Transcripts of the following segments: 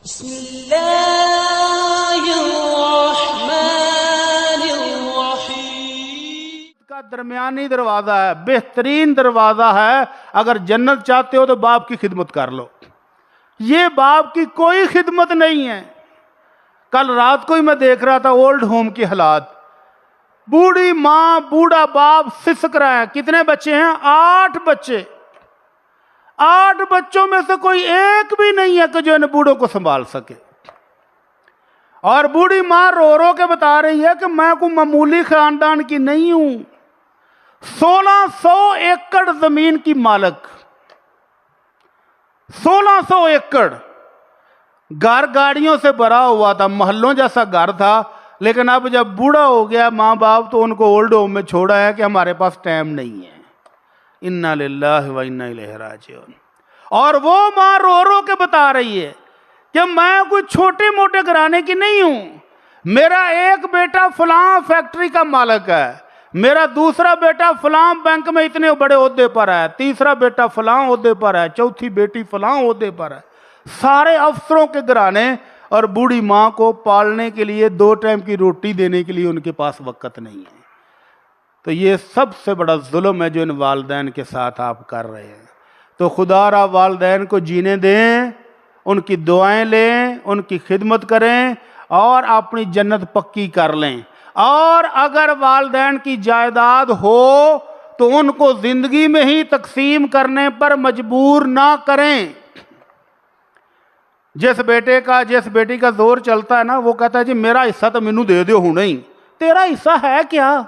بسم اللہ الرحمن الرحیم کا درمیانی دروازہ ہے، بہترین دروازہ ہے۔ اگر جنت چاہتے ہو تو باپ کی خدمت کر لو۔ یہ باپ کی کوئی خدمت نہیں ہے۔ کل رات کو ہی میں دیکھ رہا تھا اولڈ ہوم کی حالات، بوڑھی ماں بوڑھا باپ سسک رہا ہے۔ کتنے بچے ہیں؟ 8 بچے۔ 8 بچوں میں سے کوئی ایک بھی نہیں ہے کہ جو ان بوڑھوں کو سنبھال سکے۔ اور بوڑھی ماں رو رو کے بتا رہی ہے کہ میں کوئی معمولی خاندان کی نہیں ہوں، 1600 ایکڑ زمین کی مالک، 1600 ایکڑ، گھر گاڑیوں سے بھرا ہوا تھا، محلوں جیسا گھر تھا، لیکن اب جب بوڑھا ہو گیا ماں باپ تو ان کو اولڈ ہوم میں چھوڑا ہے کہ ہمارے پاس ٹائم نہیں ہے۔ انا للہ و انا الیہ راجعون۔ اور وہ ماں رو رو کے بتا رہی ہے کہ میں کوئی چھوٹے موٹے گھرانے کی نہیں ہوں، میرا ایک بیٹا فلاں فیکٹری کا مالک ہے، میرا دوسرا بیٹا فلاں بینک میں اتنے بڑے عہدے پر ہے، تیسرا بیٹا فلاں عہدے پر ہے، چوتھی بیٹی فلاں عہدے پر ہے۔ سارے افسروں کے گھرانے، اور بوڑھی ماں کو پالنے کے لیے 2 ٹائم کی روٹی دینے کے لیے ان کے پاس وقت نہیں ہے۔ تو یہ سب سے بڑا ظلم ہے جو ان والدین کے ساتھ آپ کر رہے ہیں۔ تو خدا را والدین کو جینے دیں، ان کی دعائیں لیں، ان کی خدمت کریں اور اپنی جنت پکی کر لیں۔ اور اگر والدین کی جائیداد ہو تو ان کو زندگی میں ہی تقسیم کرنے پر مجبور نہ کریں۔ جس بیٹی کا زور چلتا ہے نا، وہ کہتا ہے جی میرا حصہ تو مینوں دے دیو ہوں نہیں۔ تیرا حصہ ہے کیا؟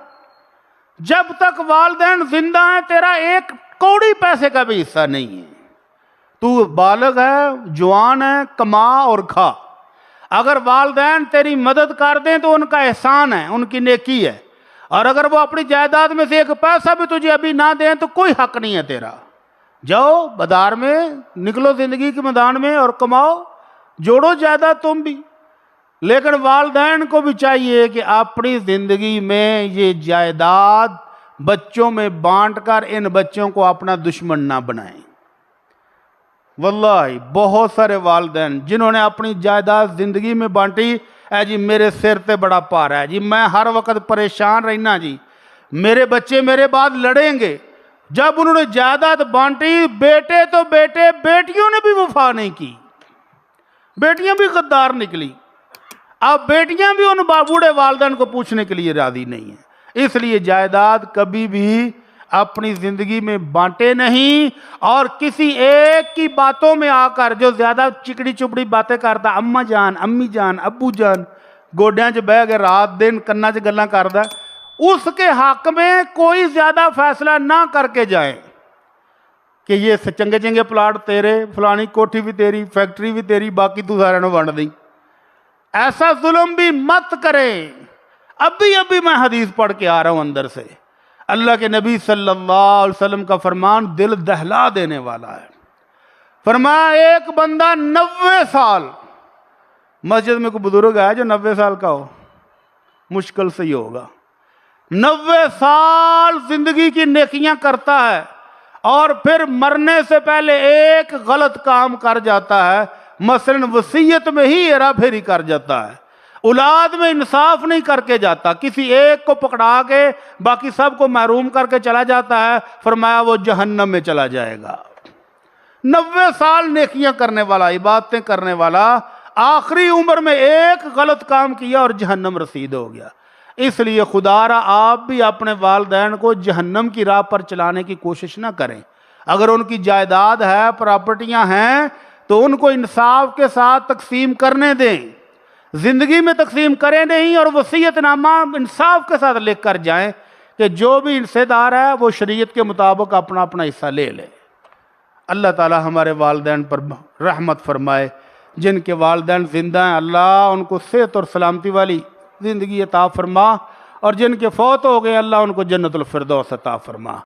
جب تک والدین زندہ ہیں تیرا 1 کوڑی پیسے کا بھی حصہ نہیں ہے۔ تو بالغ ہے، جوان ہے، کما اور کھا۔ اگر والدین تیری مدد کر دیں تو ان کا احسان ہے، ان کی نیکی ہے، اور اگر وہ اپنی جائیداد میں سے 1 پیسہ بھی تجھے ابھی نہ دیں تو کوئی حق نہیں ہے تیرا۔ جاؤ بازار میں نکلو، زندگی کے میدان میں، اور کماؤ، جوڑو جائیداد تم بھی۔ لیکن والدین کو بھی چاہیے کہ اپنی زندگی میں یہ جائیداد بچوں میں بانٹ کر ان بچوں کو اپنا دشمن نہ بنائیں۔ واللہ بہت سارے والدین جنہوں نے اپنی جائیداد زندگی میں بانٹی، اے جی میرے سر تے بڑا پار ہے جی، میں ہر وقت پریشان رہنا جی، میرے بچے میرے بعد لڑیں گے۔ جب انہوں نے جائیداد بانٹی، بیٹے تو بیٹے، بیٹیوں نے بھی وفا نہیں کی، بیٹیاں بھی غدار نکلی۔ اب بیٹیاں بھی ان بوڑھے والدین کو پوچھنے کے لیے راضی نہیں ہیں۔ اس لیے جائیداد کبھی بھی اپنی زندگی میں بانٹے نہیں، اور کسی ایک کی باتوں میں آ کر جو زیادہ چکڑی چپڑی باتیں کرتا، اماں جان، امی جان، ابو جان، گوڈیاں چ بہ کے رات دن کنا چ گلاں کردا، اس کے حق میں کوئی زیادہ فیصلہ نہ کر کے جائیں کہ یہ چنگے چنگے پلاٹ تیرے، فلانی کوٹھی بھی تیری، فیکٹری بھی تیری، باقی تو سارے نوں ونڈ دیں۔ ایسا ظلم بھی مت کریں۔ ابھی میں حدیث پڑھ کے آ رہا ہوں اندر سے، اللہ کے نبی صلی اللہ علیہ وسلم کا فرمان دل دہلا دینے والا ہے۔ فرمایا ایک بندہ 90 سال، مسجد میں کوئی بزرگ ہے جو 90 سال کا ہو؟ مشکل سے ہی ہوگا۔ 90 سال زندگی کی نیکیاں کرتا ہے، اور پھر مرنے سے پہلے ایک غلط کام کر جاتا ہے، مثلا وصیت میں ہی ہیرا پھیری کر جاتا ہے، اولاد میں انصاف نہیں کر کے جاتا، کسی ایک کو پکڑا کے باقی سب کو محروم کر کے چلا جاتا ہے، فرمایا وہ جہنم میں چلا جائے گا۔ 90 سال نیکیاں کرنے والا، عبادتیں کرنے والا، آخری عمر میں ایک غلط کام کیا اور جہنم رسید ہو گیا۔ اس لیے خدا را آپ بھی اپنے والدین کو جہنم کی راہ پر چلانے کی کوشش نہ کریں۔ اگر ان کی جائیداد ہے، پراپرٹیاں ہیں، تو ان کو انصاف کے ساتھ تقسیم کرنے دیں، زندگی میں تقسیم کریں نہیں، اور وصیت نامہ انصاف کے ساتھ لکھ کر جائیں کہ جو بھی حصے دار ہے وہ شریعت کے مطابق اپنا اپنا حصہ لے لے۔ اللہ تعالی ہمارے والدین پر رحمت فرمائے۔ جن کے والدین زندہ ہیں اللہ ان کو صحت اور سلامتی والی زندگی عطا فرما، اور جن کے فوت ہو گئے اللہ ان کو جنت الفردوس عطا فرما۔